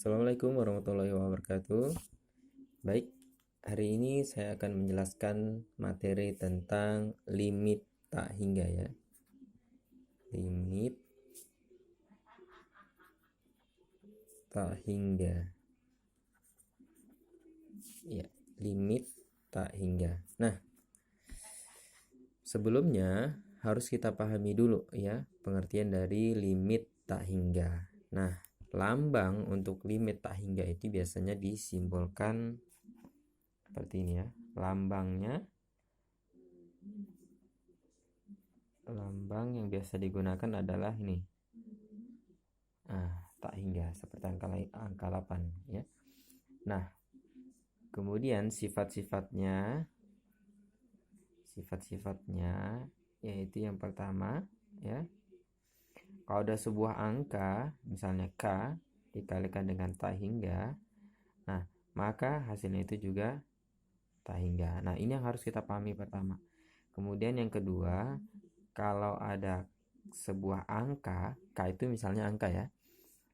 Assalamualaikum warahmatullahi wabarakatuh. Baik, hari ini saya akan menjelaskan materi tentang limit tak hingga ya. Limit tak hingga. Ya, limit tak hingga. Nah, sebelumnya harus kita pahami dulu ya pengertian dari limit tak hingga. Nah, lambang untuk limit tak hingga itu biasanya disimbolkan seperti ini ya. Lambang yang biasa digunakan adalah ini. Tak hingga seperti angka 8 ya. Nah, kemudian sifat-sifatnya yaitu yang pertama ya. Kalau ada sebuah angka, misalnya K dikalikan dengan tak hingga, nah, maka hasilnya itu juga tak hingga. Nah, ini yang harus kita pahami pertama. Kemudian yang kedua, kalau ada sebuah angka, K itu misalnya angka ya,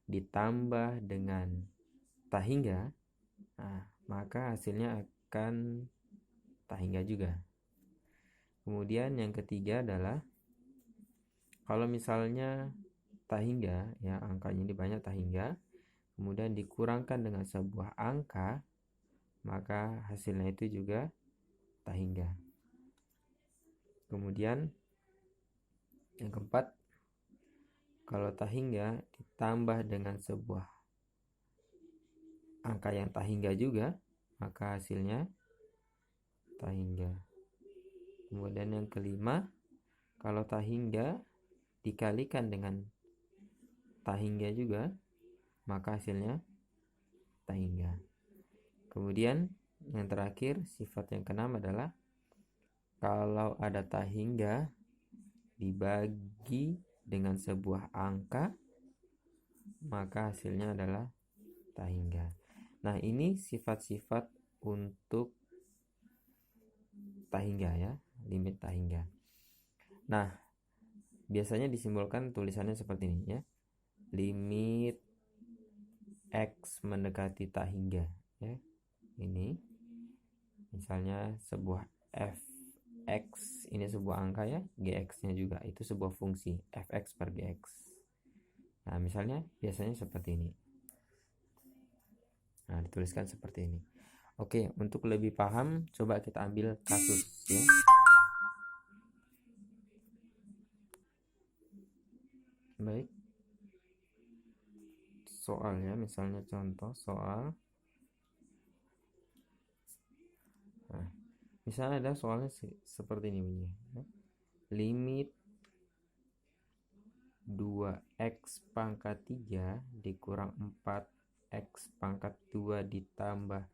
ditambah dengan tak hingga, nah, maka hasilnya akan tak hingga juga. Kemudian yang ketiga adalah kalau misalnya tak hingga ya, angkanya ini banyak tak hingga, kemudian dikurangkan dengan sebuah angka, maka hasilnya itu juga tak hingga. Kemudian yang keempat, kalau tak hingga ditambah dengan sebuah angka yang tak hingga juga, maka hasilnya tak hingga. Kemudian yang kelima, kalau tak hingga dikalikan dengan tak hingga juga, maka hasilnya tak hingga. Kemudian yang terakhir, sifat yang keenam adalah kalau ada tak hingga dibagi dengan sebuah angka, maka hasilnya adalah tak hingga. Nah, ini sifat-sifat untuk tak hingga ya, limit tak hingga. Nah, biasanya disimbolkan tulisannya seperti ini ya. Limit X mendekati tak hingga ya. Ini misalnya sebuah fx, ini sebuah angka ya, gx-nya juga itu sebuah fungsi fx per gx. Nah, misalnya biasanya seperti ini. Nah, dituliskan seperti ini. Oke, untuk lebih paham coba kita ambil kasus ya. Baik. Soal ya, misalnya contoh soal. Nah, misalnya ada soalnya seperti ini bunyinya. Limit 2x pangkat 3 dikurang 4x pangkat 2 ditambah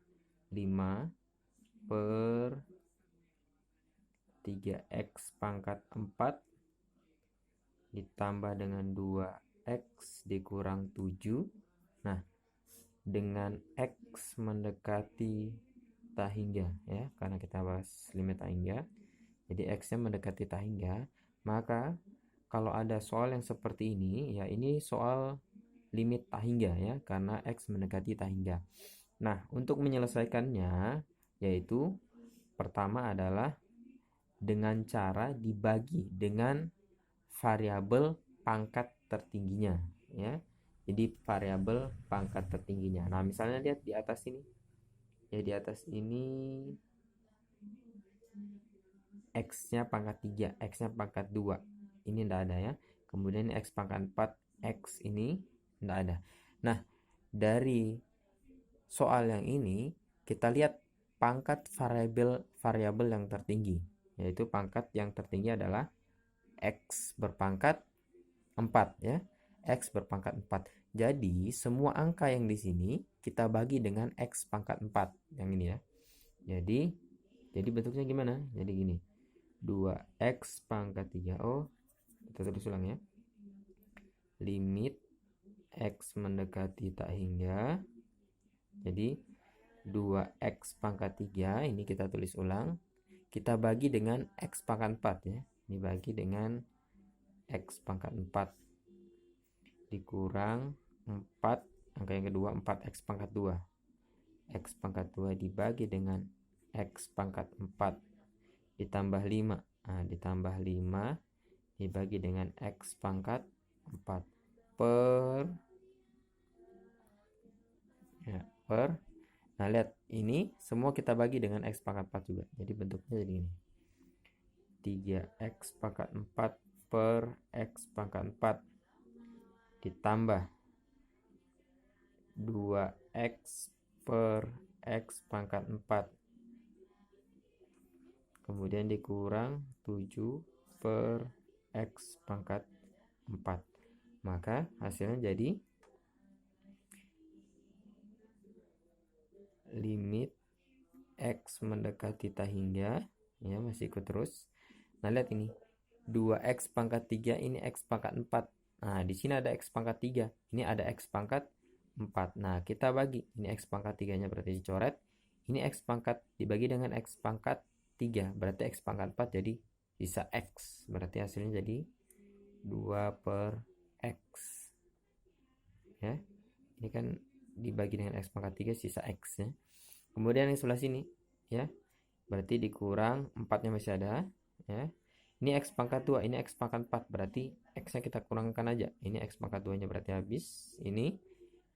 5 per 3x pangkat 4 ditambah dengan 2x dikurang 7. Nah, dengan x mendekati tak hingga ya, karena kita bahas limit tak hingga, jadi x nya mendekati tak hingga, maka kalau ada soal yang seperti ini ya, ini soal limit tak hingga ya, karena x mendekati tak hingga. Nah, untuk menyelesaikannya yaitu pertama adalah dengan cara dibagi dengan variabel pangkat tertingginya ya. Jadi variabel pangkat tertingginya. Nah, misalnya lihat di atas ini. Ya, di atas ini x-nya pangkat 3, x-nya pangkat 2. Ini enggak ada ya. Kemudian x pangkat 4, x ini enggak ada. Nah, dari soal yang ini kita lihat pangkat variabel yang tertinggi, yaitu pangkat yang tertinggi adalah x berpangkat 4 ya. X berpangkat 4. Jadi semua angka yang di sini kita bagi dengan x pangkat 4 yang ini ya. Jadi bentuknya gimana? Jadi gini. 2x pangkat 3. Oh, kita tulis ulang ya. Limit x mendekati tak hingga. Jadi 2x pangkat 3 ini kita tulis ulang. Kita bagi dengan x pangkat 4 ya. Dibagi dengan x pangkat 4 dikurang 4, angka yang yang kedua 4x pangkat 2. X pangkat 2 dibagi dengan X pangkat 4 ditambah 5. Nah, ditambah 5 dibagi dengan X pangkat 4 per nah lihat ini semua kita bagi dengan X pangkat 4 juga, jadi bentuknya jadi ini 3x pangkat 4 per X pangkat 4 ditambah 2x per X pangkat 4 kemudian dikurang 7 per X pangkat 4, maka hasilnya jadi limit X mendekati tak hingga, ya masih ikut terus. Nah lihat ini 2x pangkat 3 ini X pangkat 4. Nah di sini ada X pangkat 3, ini ada X pangkat 4. Nah kita bagi, ini X pangkat 3 nya berarti dicoret, ini X pangkat dibagi dengan X pangkat 3 berarti X pangkat 4, jadi sisa X, berarti hasilnya jadi 2 per X ya. Ini kan dibagi dengan X pangkat 3 sisa X ya. Kemudian yang sebelah sini ya, berarti dikurang 4 nya masih ada ya. Ini X pangkat 2, ini X pangkat 4, berarti X nya kita kurangkan aja. Ini X pangkat 2 nya berarti habis. Ini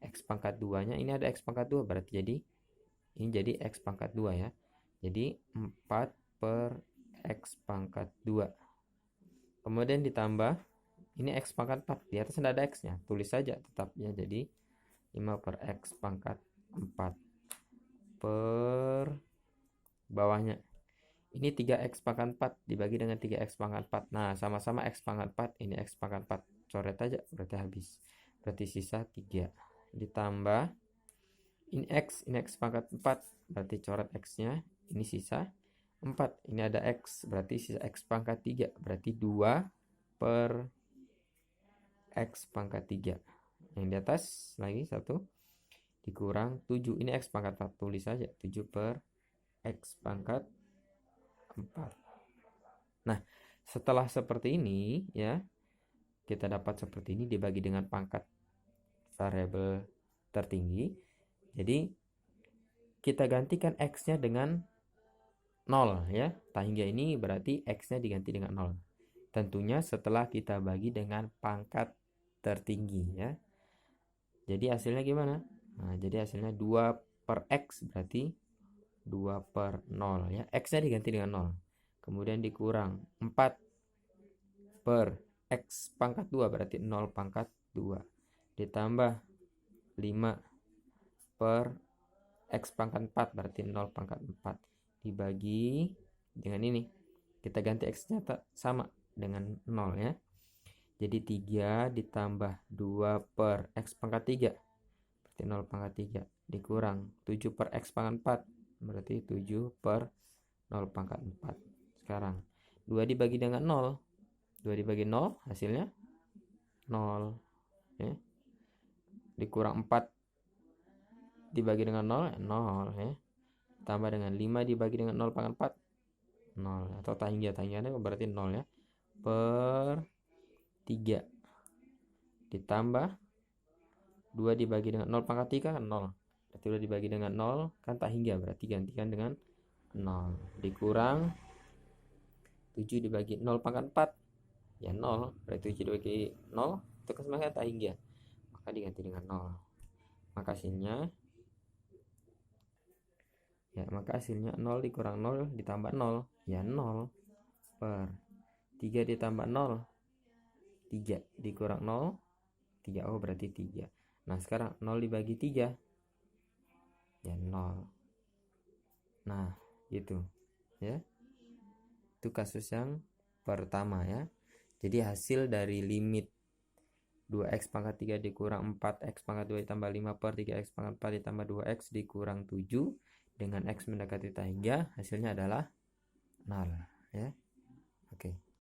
X pangkat 2 nya, ini ada X pangkat 2, berarti jadi ini jadi X pangkat 2 ya. Jadi 4 per X pangkat 2. Kemudian ditambah ini X pangkat 4, di atas ada X nya, tulis saja tetap ya, jadi 5 per X pangkat 4 per bawahnya ini 3x pangkat 4 dibagi dengan 3x pangkat 4. Nah sama-sama x pangkat 4, ini x pangkat 4, coret aja berarti habis, berarti sisa 3 ditambah ini x pangkat 4, berarti coret x nya, ini sisa 4, ini ada x, berarti sisa x pangkat 3, berarti 2 per x pangkat 3. Yang di atas lagi 1 dikurang 7, ini X pangkat 4, tulis saja 7 per X pangkat 4. Nah setelah seperti ini ya, kita dapat seperti ini dibagi dengan pangkat variabel tertinggi, jadi kita gantikan X nya dengan 0 ya, tak hingga ini berarti X nya diganti dengan 0, tentunya setelah kita bagi dengan pangkat tertinggi ya. Jadi hasilnya gimana? Nah, jadi hasilnya 2 per X berarti 2 per 0 ya. X nya diganti dengan 0. Kemudian dikurang 4 per X pangkat 2 berarti 0 pangkat 2. Ditambah 5 per X pangkat 4 berarti 0 pangkat 4. Dibagi dengan ini. Kita ganti X nya sama dengan 0 ya. Jadi 3 ditambah 2 per X pangkat 3 berarti 0 pangkat 3 dikurang 7 per X pangkat 4 berarti 7 per 0 pangkat 4. Sekarang 2 dibagi dengan 0, 2 dibagi 0 hasilnya 0 ya. Dikurang 4 dibagi dengan 0 ya. Tambah dengan 5 dibagi dengan 0 pangkat 4 0, atau tanggiannya berarti 0 ya, per 3 ditambah 2 dibagi dengan 0 pangkat 3 kan 0, berarti 2 dibagi dengan 0 kan tak hingga, berarti gantikan dengan 0, dikurang 7 dibagi 0 pangkat 4 ya 0, berarti 7 dibagi 0 itu kan semuanya tak hingga, maka diganti dengan 0, maka hasilnya 0 dikurang 0 ditambah 0 ya 0 per 3 ditambah 0 3 dikurang 0 3, oh berarti 3. Nah sekarang 0 dibagi 3 ya 0. Nah gitu ya, itu kasus yang pertama ya. Jadi hasil dari limit 2x pangkat 3 dikurang 4x pangkat 2 ditambah 5 per 3x pangkat 4 ditambah 2x dikurang 7 dengan x mendekati tak hingga, hasilnya adalah 0 ya. Oke.